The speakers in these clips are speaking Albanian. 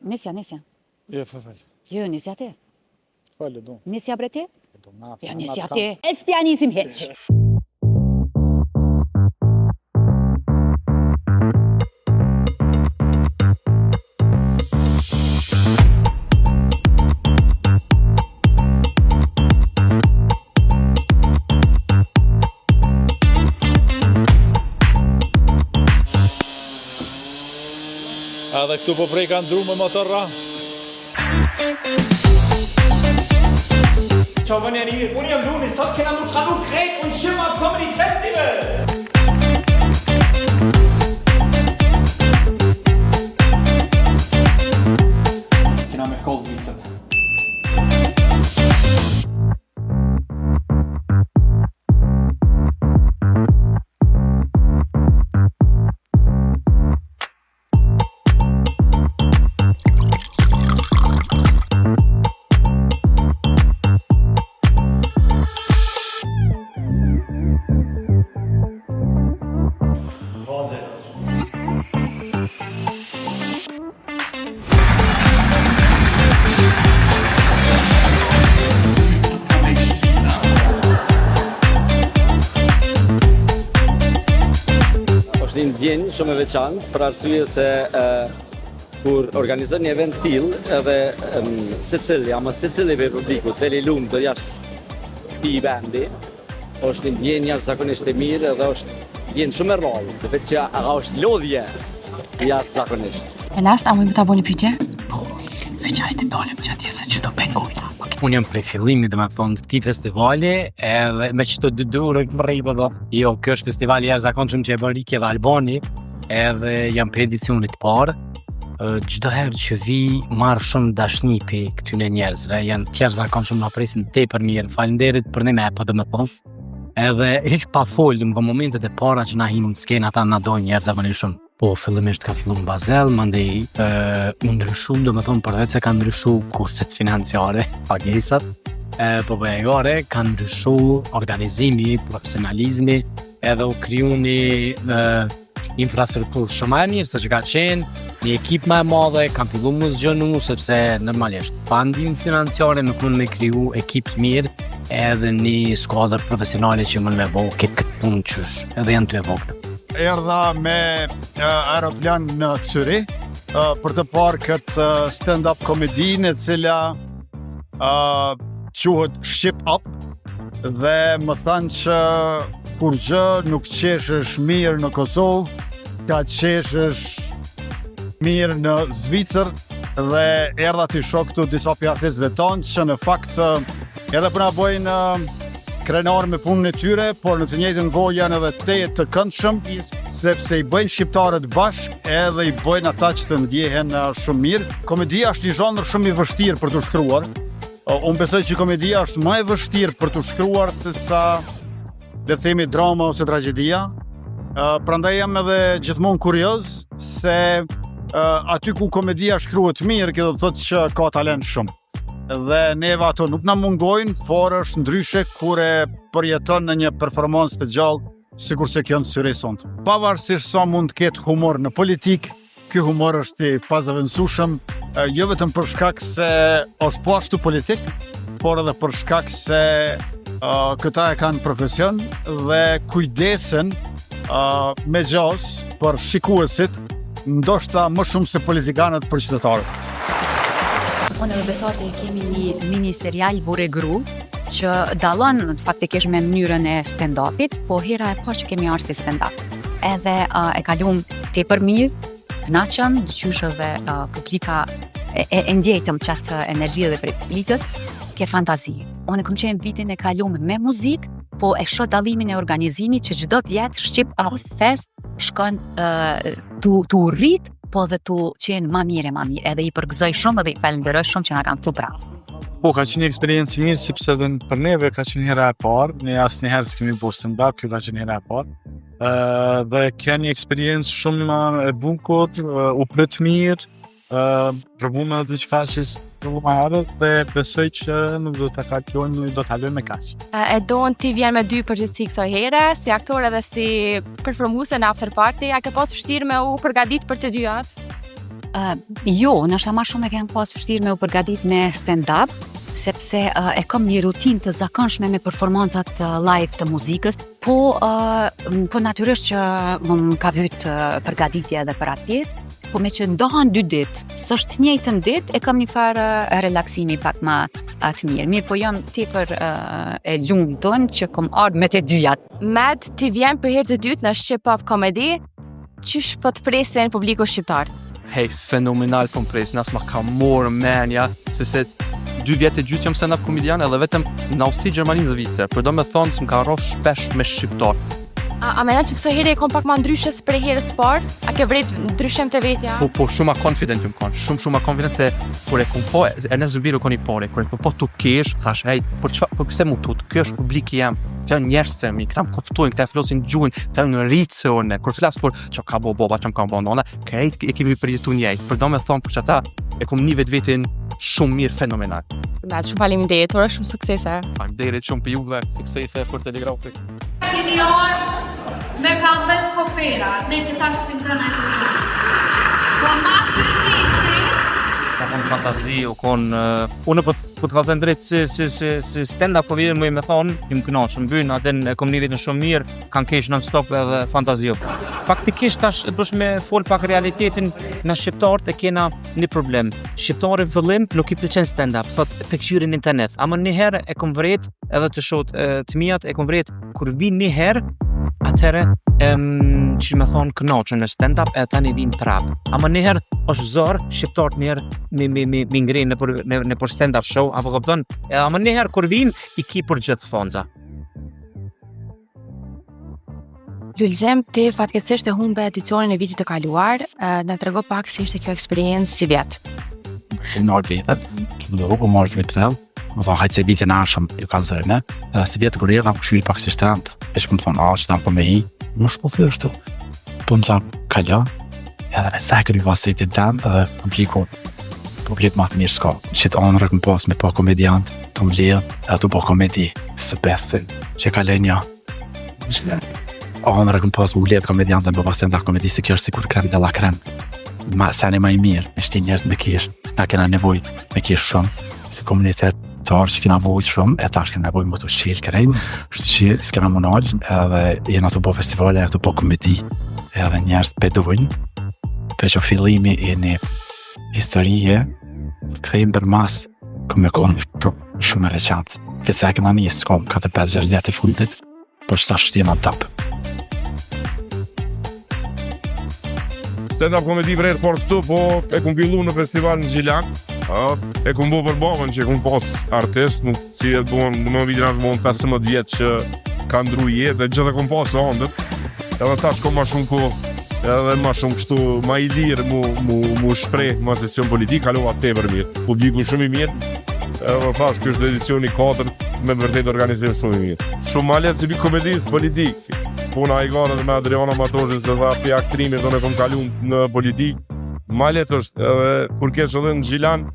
Nisja. Jo, fal. Jo, nisja ti. Falë, do. Nisja bre ti? Do na. Ja, nisja ti. E s'pja nisim hiç. Edhe këtu po prej kanë dru me motorra. Ciao Vanni mirë, unë jam Luni, sot kena mu të kalu krejt unë Shima Comedy Festival! Kena me kollë zvicën. Është një ndjenjë shumë e veçantë për arsye se kur organizon një event tillë edhe secili prej publikut veli lumë do jashtë i vendi, është një ndjenjë jashtëzakonisht e mirë edhe është ndjenjë shumë e rrallë, vetë që është lodhje jashtëzakonisht. E last, a mujmë ta bëni pyetje? Veçajt e dalim që atje se që do pengojna. Unë jam prej fillimit, dhe me thonë, këti festivali, edhe me që të dëdurë më rejbë dhe. Jo, kjo është festivali jashtëzakonshëm që e bën Rikje dhe Albani, edhe jam për edicionit parë. Çdo herë që vi marr shumë dashni për këtyne njerëzve, janë të jashtëzakonshëm, na presin tepër mirë, faleminderit për ne me po domethënë. Edhe hiç pa folur në momentet e para që na hinë në skenë, ata na dojnë jashtëzakonisht shumë. Po, fillimisht ka fillu në Basel, mandej u ndryshu, domethënë përveç se ka ndryshu kushtet financiare, pagesat, po bëjare, ka ndryshu organizimi, profesionalizmi, edhe u kriju një infrastrukturë shumë e mirë, se që ka qenë, një ekip më e madhe, kam fillu më zgjënu, sepse normalisht, pa ndihmë financiare nuk mund me kriju ekip të mirë, edhe një skuadër profesionale që mund me bo këtë punë qysh, edhe janë të e vogta. Erdha me aeroplan në Zürich për të parë këtë stand-up komedinë e cila quhet Ship Up dhe më thanë që kur gjë nuk qeshësh mirë në Kosovë, ka qeshësh mirë në Zvicër dhe erdha t'i shoh këtu disa pi artistëve tonë që në fakt edhe për na bojnë krenar me punën e tyre, por në të njëjtën kohë janë edhe të këndshëm, sepse i bëjnë shqiptarët bashk edhe i bëjnë ata që të ndjehen shumë mirë. Komedia është një zhanër shumë i vështirë për të shkruar. Unë besoj që komedia është më e vështirë për të shkruar se sa, le të themi, drama ose tragjedia. Prandaj jam edhe gjithmonë kurioz se aty ku komedia shkruhet mirë, kjo do të thotë që ka talent shumë. Dhe neve ato nuk na mungojnë, por është ndryshe kur e përjeton në një performancë të gjallë, sikur se kjo në Zürich sonte. Pavarësisht sa mund të ketë humor në politikë, ky humor është i pazëvendësueshëm, jo vetëm për shkak se është po ashtu politik, por edhe për shkak se këta e kanë profesion dhe kujdesen me gjas për shikuesit, ndoshta më shumë se politikanët për qytetarët. Unë dhe Besarti kemi një mini serial Vure Gru, që dallon faktikisht me mënyrën e stand-upit, po hera e parë që kemi arë si stand-up. Edhe e kalum tepër mirë, të knaqëm, dyqysh edhe publika e ndjejtëm qatë energji dhe prej publikës, ke fantazi. Unë kom qenë vitin e kalum me muzikë, po e shoh dallimin e organizimit që çdo vjet Shqip Art Fest shkon tu rrit, po dhe tu qenë ma mirë, edhe i përgëzoj shumë edhe i falenderoj shumë që nga kanë këtu pras. Po, ka qenë një eksperiencë mirë, sepse edhe për neve ka qenë hera e parë, ne asnjëherë s'kemi bërë stand-up, kjo ka qenë hera e parë. Dhe ka një eksperiencë shumë e bukur, u pret mirë, provume edhe diçka që provume herët dhe besoj që nuk do të kalojmë, do të kalojmë me kaq. E donë ti vjen me dy përgjegjësi kësaj here, si aktor edhe si performuese në after party, a ke pas vështirë me u përgatit për të dy javë? Jo, nështë ma shumë e kem pas vështirë me u përgatit me stand-up, sepse e kam një rutinë të zakonshme me performancat live të muzikës, po natyrisht që më ka vyt përgatitje edhe për atë pjesë, po me që ndohan 2 ditë, s'është njëjtën ditë, e kam një farë relaksimi pak ma atë mirë, po jam tepër e lumtun që kom ardhur me të dyjat. Med, ti vjen për herë të dytë në Shqip-Hop Comedy, qysh po të presin publiku shqiptar? Hej, fenomenal po më presin, as ma ka morë menja, se 2 vjetë e gjytë jam stand-up komedian edhe vetëm në Austri, Gjermani dhe Zvicër, për do me thonë se më ka rrosh shpesh me shqiptar. A mena që këso herë e kom pak ma ndryshe se për herës parë? A ke vret ndryshem të vetja? Po, shumë ma confident jëm konë, shumë ma confident se kur e kom po, Ernest Zubiru koni pare, kur e kom po të kesh, thash, hej, për këse mu tut, kjo është publiki jem, këta njerës të mi, këta më koptojnë, këta e flosin gjuhin, këta në rritë se one, kur flas për që ka bo boba, që më ka bo ndona, kërejt e kemi përjetu njej, për do me thonë për që ata e kom një vetin shumë mirë fenomenal. Med, shumë faleminderit, ora shumë suksese. Faleminderit shumë për juve, suksese për Telegrafik. Keni orë me ka 10 kofera, nejse tash s'kim të nëjtë të të. Po ma të Ka konë fantazi, u konë... Unë po të kalëzën drejtë si stand-up po vidin me thonë, jam kënaqur, mbyn aten e kom një vitin shumë mirë, kanë kesh non-stop edhe fantazio. Faktikisht tash dush me fol pak realitetin në shqiptarët e kena një problem. Shqiptarët fillim nuk i pëlqen stand-up, thot pekqyrin internet. Ama një herë e kom vret edhe të shohët të mijat e kom vret kur vi një herë, atëherë që me thonë kënaqën në stand-up e tani vin prap. Ama një herë është zorë shqiptarët një herë mi ngrinë në për stand-up show, apo këpëton, ama një herë kur vin i ki për gjithë fonza. Lulzem, ti fatkeqësisht e humbe edicionin e vitit të kaluar, na trego pak si ishte kjo eksperiencë si vjet. Të nërë vitet, të rrugë marrë të tëllë, më thonë hajtë se vitin arshëm ju ka zërë, si vjetë kërë nga këshyri pak si shtant, e shkë më thonë, që ta po me hi, më shpo thërështu. Po më thonë, kalja, edhe me sekër ju vasetit tem, edhe publik ma të mirë s'ka. Që të anërë këmë pas me po komediant, të më lirë, edhe të po komedi, së të bestin, që ka lenja. Anërë këmë pas më letë komediant dhe më pas të nda komedi, se kjo është sikur krem dhe la krem. Seni ma i mirë, me shti njerës me kish, na kena nevoj me kish shumë, si komunitet tarë që kena vojt shumë, e tash kena nevoj më të shqilë krejnë, shtë që s'kena monalë, edhe jena të po festivale, edhe të po komedi, edhe njerës të bedojnë, dhe që fillimi e një historie, këthejmë për mas, këmë me konë shumë e veçantë. Këse e kena një s'kom 4-5-6 djetë i fundit, po që ta shtjena tapë. Stand-up komedi për herë parë këtu, po e kum fillu në festival në Gjilan. E kum bo për babën që e kum pas artist, si e të më vitin ashtë bohën 15 vjetë që ka ndru jetë, e gjithë e kum pas andët. Edhe tash kom ma shumë ko, edhe ma shumë kështu, ma i lirë mu shprej ma sesion politik, kalova te për mirë. Publiku shumë i mirë, edhe thash kjo është edicioni 4, me vërtet organizim shumë i mirë. Shumë ma letë si bi komedisë politik. Puna i gare dhe me Adriana Matoshin se dha për aktrimi dhe ne kom kalu në politik. Ma letë është, edhe kur kesh edhe në Gjilan,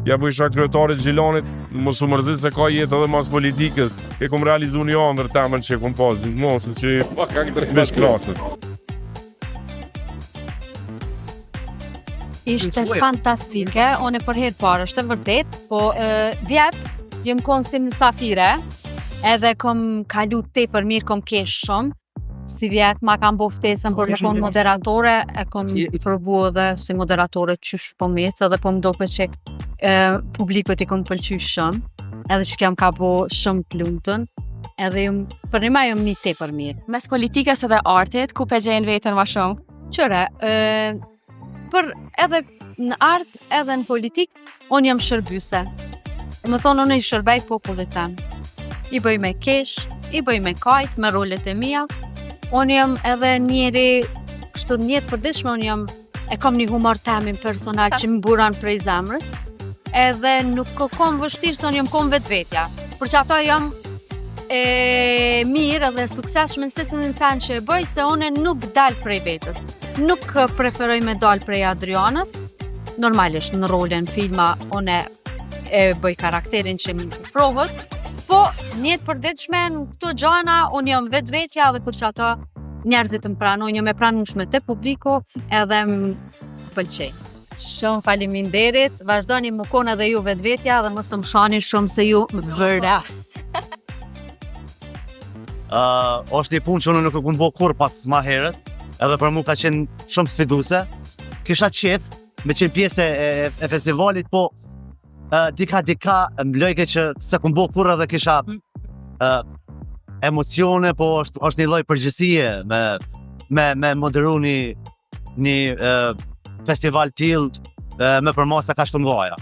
ja bu isha kryetarit Gjilanit, mos u mërzit se ka jetë edhe mas politikës. E kom realizu një andër temën që e kom pas, mosë që i besh krasët. Ishte fantastike, one për herë parë, është e vërtet, po vjetë jem konë si mësafire, edhe kom kalu tepër mirë, kom kesh shumë. Si vjetë ma kam bo ftesën për me konë moderatore, e kom provu edhe si moderatore qysh po mecë, edhe po më dope që publikët i kom pëlqy shumë, edhe që kem ka bo shumë të lumëtën, edhe për një ma jom një tepër mirë. Mes politikës edhe artit, ku pe gjenë vetën ma shumë? Qëre, për edhe në art, edhe në politik, unë jam shërbyse. Më thonë, unë i shërbej popullit tem. I bëj me kesh, i bëj me kajt, me rolet e mija. Unë jam edhe njeri, kështu njetë përdishme, unë jam, e kam një humor temin personal që më buran prej zemrës, edhe nuk kom vështirë se unë jam kom vetë vetja. Për që ato jam mirë edhe sukseshme në secilin sen që e bëj, se unë nuk dal prej vetës. Nuk preferoj me dal prej Adrianës, normalisht në rolin filma unë e bëj karakterin që më përfrohët, po njetë përditshme në këto gjana, unë jam vetë vetja dhe për që ato njerëzit më pranu, unë jam e pranushme të publiku edhe më pëlqej. Shumë faleminderit, vazhdoni më konë edhe ju vetvetja dhe mos më shani shumë se ju vëras. Është një punë që unë nuk e kam bërë kur pas më herët, edhe për mua ka qenë shumë sfiduese. Kisha qef me qenë pjesë e festivalit, po dika më lojke që se kam bërë kur edhe kisha emocione, po është një lloj përgjegjësie me moderu një festival tillë me përmasa kaq të mëdha.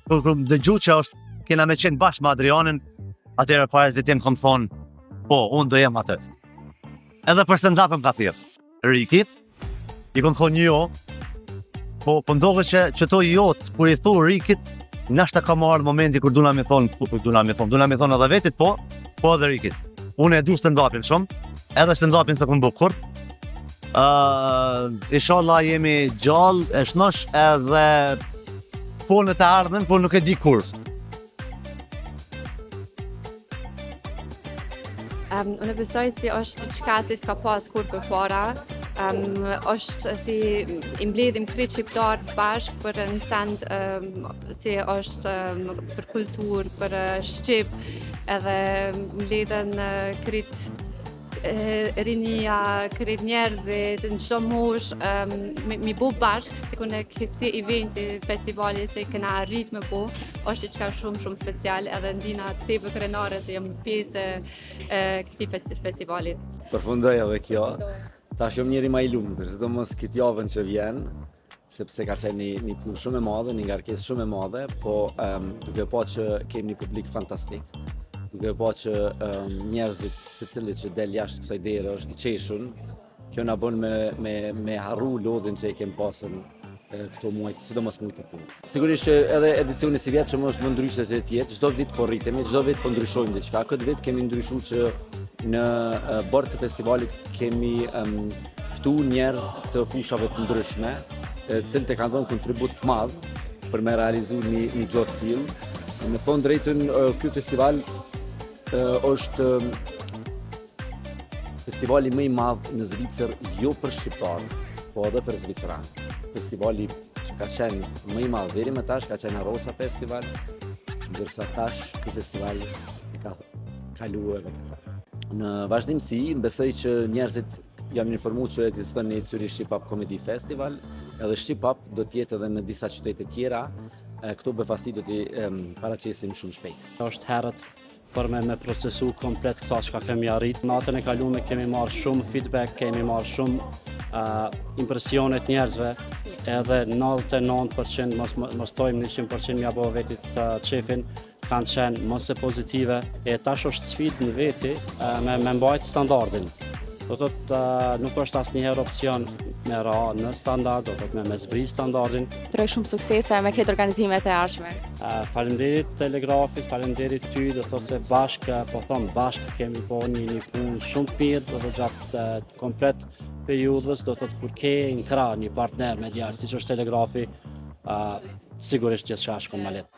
Kur dëgju që kena me qenë bashkë me Adrianin, atëherë para hezitim kam thonë, po, unë do jem atë. Edhe për stand-up-ën ka thirrë Rikit, i kam thonë jo, po ndohet që to jot, kur i thu Rikit, nashta ka marrë momenti kur duna me thonë edhe vetit, po edhe Rikit. Unë e du stand-up-in shumë, edhe stand-up-in se kam bërë kur. Inshallah jemi gjallë, e shnosh edhe punët e ardhmen, por nuk e di kur. Unë besoj si është diçka si s'ka pas kur përpara. Është si i mbledhim krejt shqiptar bashkë për një send si është për kulturë, për shqip, edhe mbledhen krejt rinia, krejt njerëzit, në çdo moshë, mi bu bashkë, si kur në kësi eventi festivali se këna arrit me bu, është diçka shumë special, edhe ndina tepër krenare se jam pjesë këtij festivalit. Përfundoj edhe kjo. Tash jam njeri më i lumtur, sidomos këtë javën që vjen, sepse ka qenë një punë shumë e madhe, një ngarkesë shumë e madhe, po duke pa që kemi një publik fantastik, duke pa që njerëzit secili që del jashtë kësaj dere është i qeshun, kjo na bën me harru lodhin që i kemi pasën këto muaj, sidomos muaj të fundit. Sigurisht që edhe edicioni si vjetë që më është më ndryshe të tjetë, çdo vit po rritemi, çdo vit po ndryshojmë diçka. Këtë vit kemi ndryshuar që në bord të festivalit kemi ftu njerëz të fushave të ndryshme, cilët e kanë dhënë kontribut të madh për me realizu një gjë të tillë. Me thonë drejtën, ky festival është festivali më i madh në Zvicër, jo për shqiptarë, po edhe për zviceran. Festivali që ka qenë më i madh deri më tash ka qenë Arosa Festival, ndërsa tash ky festival e ka kaluar edhe këtë. Në vazhdimsi, besoj që njerëzit jam informuar që ekziston një Zurich Shqip Up Comedy Festival, edhe Shqip Up do të jetë edhe në disa qytete tjera. Këto befasti do t'i paraqesim shumë shpejt. Është herët për me procesu komplet këta që kemi arrit. Natën e kalume kemi marrë shumë feedback, kemi marrë shumë impresionet njerëzve, edhe 99%, mos tojmë 100% mja bo vetit qefin, kanë qenë mëse pozitive, e tash është sfidë në veti me mbajt standardin. Do të nuk është asnjëherë opsion me ra në standard, do të me zbri standardin. Droj shumë suksese me këtë organizimet e ardhshme. Faleminderit Telegrafit, faleminderit ty, do të thotë se bashkë kemi po një punë shumë të mirë, do të gjatë komplet periudhës, do të thotë kur ke në krah një partner me djarë, siç është Telegrafi, sigurisht gjithçka shkon ma lehtë.